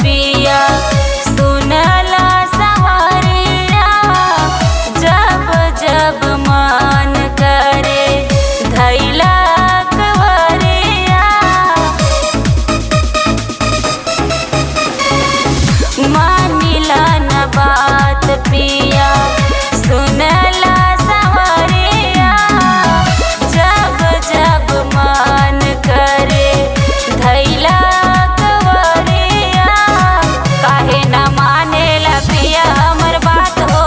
पिया सुनला सवरिया, जब जब मन करे धैला कवरिया। मानिला न बात पिया सुनला सवरिया, जब जब मन करे धैला कवरिया। काहे न मानेला पिया हमर बात हो,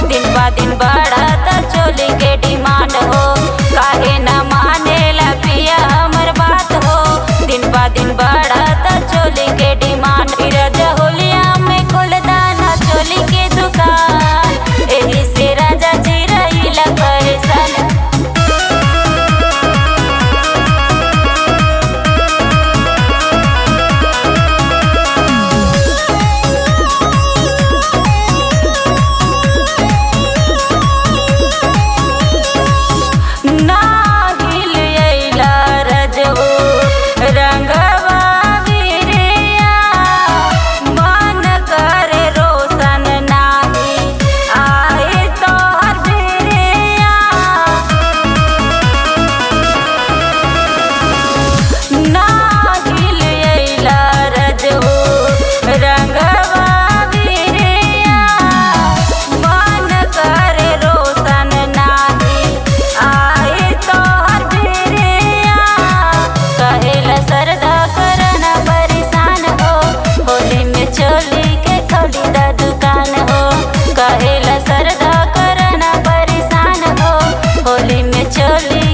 दिन बा दिन बढ़त चोली के डिमांड हो। काहे न मानेला पिया हमर बात हो, दिन बा दिन बढ़त चोली के डिमांड। राजा होलिया में खोलदाना चोली के दुकान, एही से राजा जी रहिला परेशान। नागिल अइला रजऊ रंगवा बिरिया, मन करे रोशन नाही आए तोहर बिरिया। नागिल अइला रजऊ रंगवा बिरिया, मन करे रोशन नाही आए तोहर बिरिया। कहेला सरदा करना परेशान हो, होली में चोली के खोली दा दुकान हो। कहेला सरदा करना परेशान हो, होली में चोली